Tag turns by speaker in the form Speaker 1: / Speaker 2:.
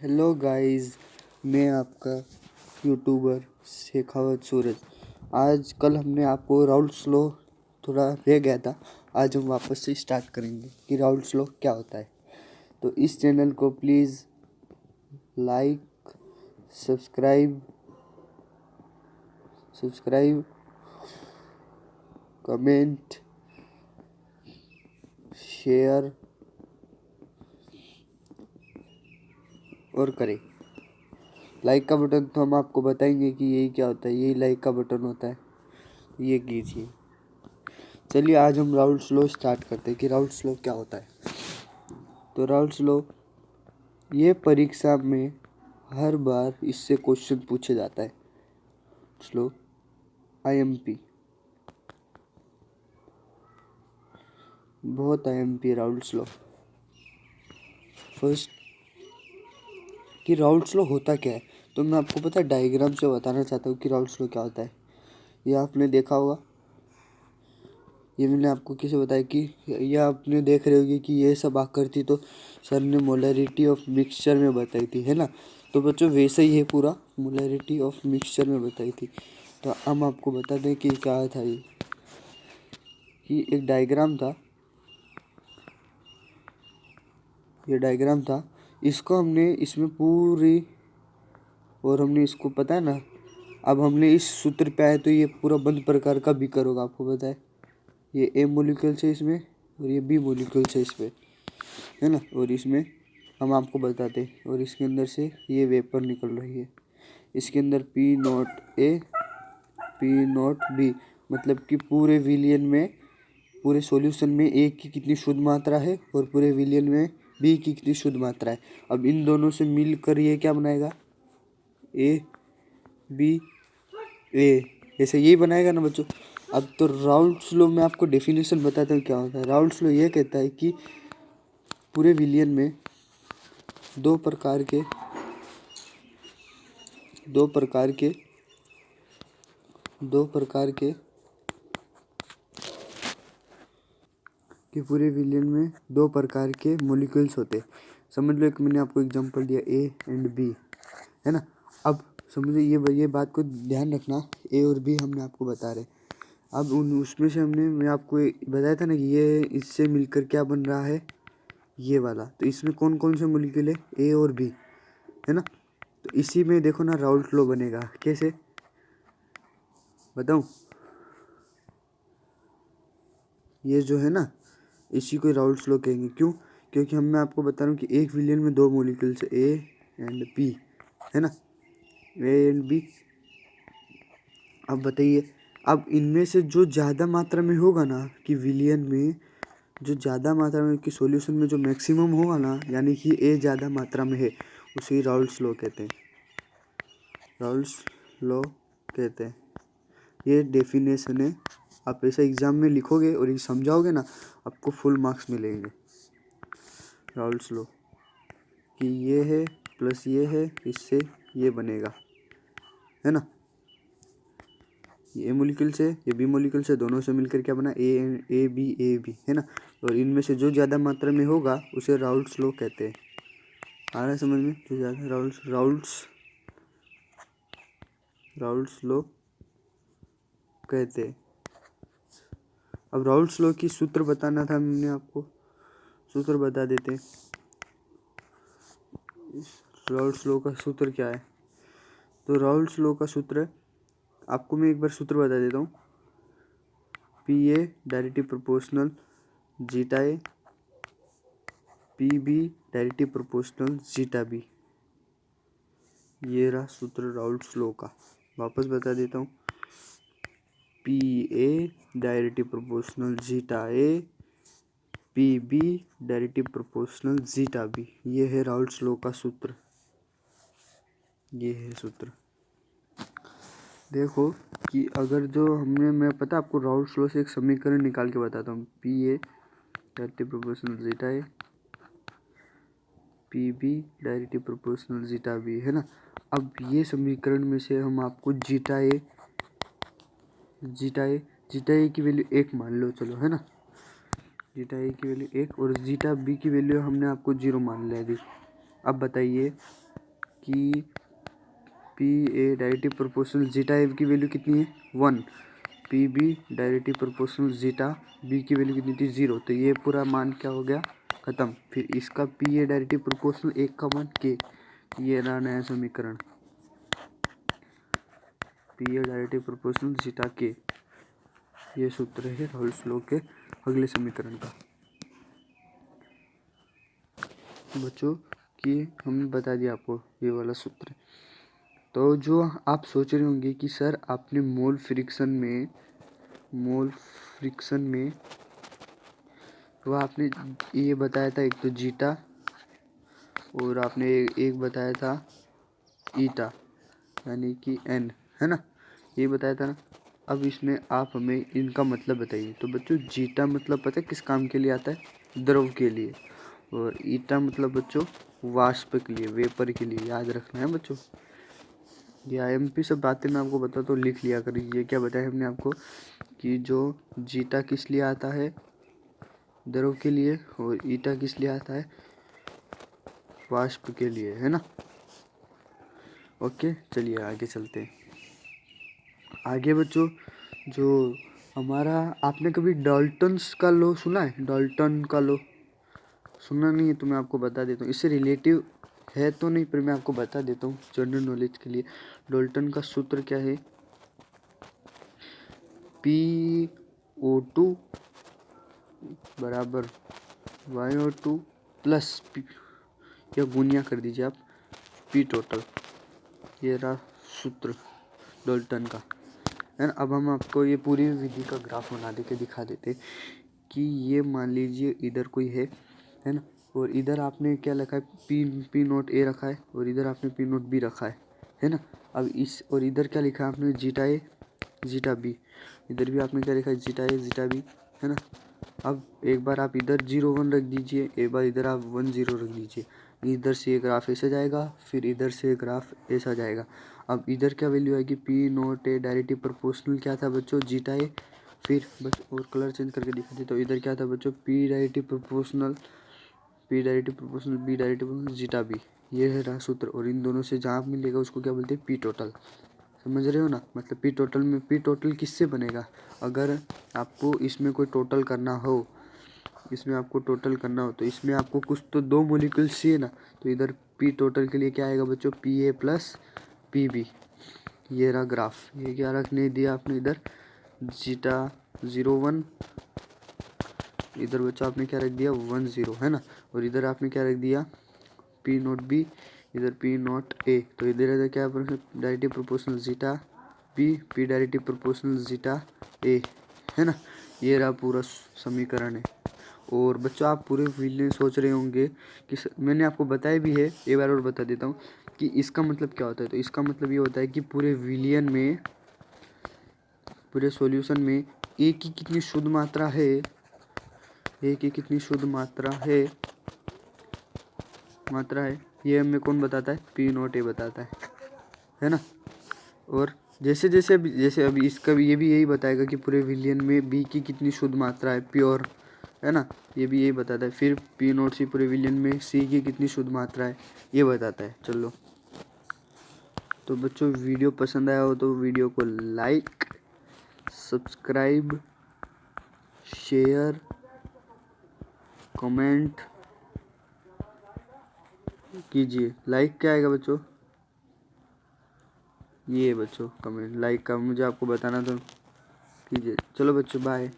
Speaker 1: Hello guys, मैं आपका YouTuber Shekhawat सूरज। आज कल हमने आपको राउल्ट्स लॉ थोड़ा रह गया था। आज हम वापस से स्टार्ट करेंगे कि राउल्ट्स लॉ क्या होता है। तो इस चैनल को please like, subscribe, comment, share और करें। लाइक का बटन तो हम आपको बताएंगे कि यही क्या होता है। यही लाइक का बटन होता है, ये कीजिए। चलिए आज हम राउल्ट्स लॉ स्टार्ट करते हैं कि राउल्ट्स लॉ क्या होता है। तो राउल्ट्स लॉ ये परीक्षा में हर बार इससे क्वेश्चन पूछे जाता है। स्लो आईएमपी, बहुत आईएमपी राउल्ट्स लॉ। फर्स्ट कि राउल्ट्स लॉ होता क्या है, तो मैं आपको पता है डायग्राम से बताना चाहता हूँ कि राउल्ट्स लॉ क्या होता है। ये आपने देखा होगा, ये मैंने आपको किसे बताया कि ये आपने देख रहे होगे कि ये सब आकृति तो सर ने मोलैरिटी ऑफ मिक्सचर में बताई थी, है ना। तो बच्चों वैसे ही है, पूरा मोलैरिटी ऑफ मिक्सचर में बताई थी। तो हम आपको बता दें कि क्या था। ये कि एक डायग्राम था, ये डायग्राम था। इसको हमने इसमें पूरी, और हमने इसको पता है ना, अब हमने इस सूत्र पे आए तो ये पूरा बंद प्रकार का बीकर होगा। आपको पता है ये ए मोलिक्यूल्स है इसमें, और ये बी मोलिक्यूल्स है इसमें, है ना। और इसमें हम आपको बताते हैं, और इसके अंदर से ये वेपर निकल रही है। इसके अंदर P not a, P not be, मतलब कि पूरे विलियन में, पूरे सॉल्यूशन में ए की कितनी शुद्ध मात्रा है और पूरे विलियन में बी की कितनी शुद्ध मात्रा है। अब इन दोनों से मिलकर ये क्या बनाएगा, ए बी ए, ऐसे यही बनाएगा ना बच्चों। अब तो राउल्ट्स लॉ में आपको डेफिनेशन बताता हूँ क्या होता है। राउल्ट्स लॉ ये कहता है कि पूरे विलियन में दो प्रकार के दो प्रकार के दो प्रकार के कि पूरे विलियन में दो प्रकार के मॉलिक्यूल्स होते हैं। समझ लो, एक मैंने आपको एग्जांपल दिया ए एंड बी, है ना। अब समझो, ये बात को ध्यान रखना, ए और बी हमने आपको बता रहे। अब उसमें से मैं आपको बताया था ना कि ये इससे मिलकर क्या बन रहा है, ये वाला। तो इसमें कौन कौन से मॉलिक्यूल है, ए और बी, है ना। तो इसी में देखो ना राउल्ट लॉ बनेगा। कैसे बताऊं, ये जो है ना, इसी को राउल्ट्स लॉ कहेंगे। क्यों? क्योंकि मैं आपको बता रहा हूँ कि एक विलियन में दो मॉलिक्यूल्स है, ए एंड बी, है ना, ए एंड बी। अब बताइए, अब इनमें से जो ज़्यादा मात्रा में होगा ना, कि विलियन में जो ज़्यादा मात्रा में, कि सॉल्यूशन में जो मैक्सिमम होगा ना, यानी कि ए ज़्यादा मात्रा में है, उसे राउल्ट्स लॉ कहते हैं। राउल्ट्स लॉ कहते हैं, ये डेफिनेशन है। आप ऐसा एग्जाम में लिखोगे और ये समझाओगे ना, आपको फुल मार्क्स मिलेंगे। राउल्ट्स लॉ कि ये है प्लस ये है, इससे ये बनेगा, है ना। ये मॉलिक्यूल से, ये बी मॉलिक्यूल से, दोनों से मिलकर क्या बना, ए बी, है ना। और इनमें से जो ज़्यादा मात्रा में होगा उसे राउल्ट्स लॉ कहते हैं। आ रहा है समझ में? जो ज़्यादा राउल्ट्स लॉ कहते हैं। अब राउल्ट्स लॉ की सूत्र बताना था हमने आपको, सूत्र बता देते हैं। राउल्ट्स लॉ का सूत्र क्या है? तो राउल्ट्स लॉ का सूत्र आपको मैं एक बार सूत्र बता देता हूँ। P A directly proportional zeta A, P B directly proportional zeta B. ये रहा सूत्र राउल्ट्स लॉ का। वापस बता देता हूँ, P A directly proportional zeta A, P B directly proportional zeta B. ये है राउल्ट्स लॉ का सूत्र, ये है सूत्र। देखो कि अगर जो मैं पता आपको राउल्ट्स लॉ से एक समीकरण निकाल के बताता हूँ। P A directly proportional zeta A, P B directly proportional zeta B, है ना। अब ये समीकरण में से हम आपको जीटा ए की वैल्यू 1 मान लो, चलो, है ना। जीटा ए की वैल्यू 1 और जीटा बी की वैल्यू हमने आपको 0 मान लिया अभी। अब बताइए कि P A directive proportional zeta A की वैल्यू कितनी है 1, P B directive proportional zeta B की वैल्यू कितनी थी 0, तो ये पूरा मान क्या हो गया खत्म। फिर इसका पी ए डायरेक्टिव प्रोपोर्शनल 1 का मान के, ये रहा नया समीकरण P A directive proportional zeta के। ये सूत्र है राउल्स लॉ के अगले समीकरण का। बच्चों कि हमने बता दिया आपको ये वाला सूत्र। तो जो आप सोच रहे होंगे कि सर आपने मोल फ्रिक्शन में तो आपने ये बताया था, एक तो जीटा और आपने एक बताया था ईटा यानी कि एन, है ना, ये बताया था ना। अब इसमें आप हमें इनका मतलब बताइए। तो बच्चों जीटा मतलब पता है किस काम के लिए आता है, द्रव के लिए, और ईटा मतलब बच्चों वाष्प के लिए, वेपर के लिए, याद रखना है बच्चों। ये आईएमपी सब बातें मैं आपको बताता हूँ, लिख लिया करिए। क्या बताया हमने आपको कि जो जीटा किस लिए आता है, द्रव के लिए, और ईटा किस लिए आता है, वाष्प के लिए, है ना। ओके चलिए आगे चलते हैं। आगे बच्चों जो हमारा, आपने कभी डाल्टन्स का लॉ सुना है? डाल्टन का लॉ सुना नहीं है तो मैं आपको बता देता हूँ। इससे रिलेटिव है तो नहीं, पर मैं आपको बता देता हूँ जनरल नॉलेज के लिए। डाल्टन का सूत्र क्या है, PO2 बराबर YO2 प्लस P, या गुणिया कर दीजिए आप P टोटल। ये रहा सूत्र डाल्टन का, है ना। अब हम आपको ये पूरी विधि का ग्राफ बना दे के दिखा देते कि ये मान लीजिए इधर कोई है ना, और इधर आपने क्या रखा है, पी नोट ए रखा है, और इधर आपने पी नोट बी रखा है ना। अब इस और इधर क्या लिखा है आपने, जीटा ए जीटा बी, इधर भी आपने क्या लिखा है, जीटा ए जीटा बी, है ना। अब एक बार आप इधर 0 1 रख दीजिए, एक बार इधर आप 1 0 रख दीजिए। इधर से ये ग्राफ ऐसे जाएगा, फिर इधर से ग्राफ ऐसा जाएगा। अब इधर क्या वैल्यू आएगी, P not A directive proportional क्या था बच्चों, जीटा ए। फिर बस और कलर चेंज करके दिखा दी, तो इधर क्या था बच्चों, P directive proportional B directive zeta B. ये है रहा सूत्र, और इन दोनों से जहाँ मिलेगा उसको क्या बोलते हैं, पी टोटल। समझ रहे हो ना, मतलब पी टोटल में, पी टोटल किससे बनेगा, अगर आपको इसमें कोई टोटल करना हो, इसमें आपको टोटल करना हो तो इसमें आपको कुछ तो 2 मॉलिक्यूल्स चाहिए ना, तो इधर पी टोटल के लिए क्या आएगा बच्चों, P A plus P B. ये रहा ग्राफ। ये क्या रखने दिया आपने इधर, जीटा 0 1, इधर बच्चों आपने क्या रख दिया 1 0, है ना, और इधर आपने क्या रख दिया पी नोट बी, इधर पी नोट ए। तो इधर क्या directive proportional zeta B, P directive proportional zeta A, है ना। ये रहा पूरा समीकरण है। और बच्चों आप पूरे विलियन सोच रहे होंगे कि मैंने आपको बताया भी है, एक बार और बता देता हूँ कि इसका मतलब क्या होता है। तो इसका मतलब ये होता है कि पूरे विलियन में, पूरे सॉल्यूशन में ए की कितनी शुद्ध मात्रा है, ए की कितनी शुद्ध मात्रा है ये हमें कौन बताता है, पी नोट ए बताता है ना। और जैसे अभी इसका भी, ये भी यही बताएगा कि पूरे विलियन में बी की कितनी शुद्ध मात्रा है प्योर, है ना, ये भी यही बताता है। फिर पी नोट सी पूरे विलियन में सी की कितनी शुद्ध मात्रा है ये बताता है। चलो तो बच्चों वीडियो पसंद आया हो तो वीडियो को लाइक, सब्सक्राइब, शेयर, कमेंट कीजिए। लाइक क्या आएगा बच्चों, ये बच्चों कमेंट लाइक का मुझे आपको बताना तो कीजिए। चलो बच्चों बाय।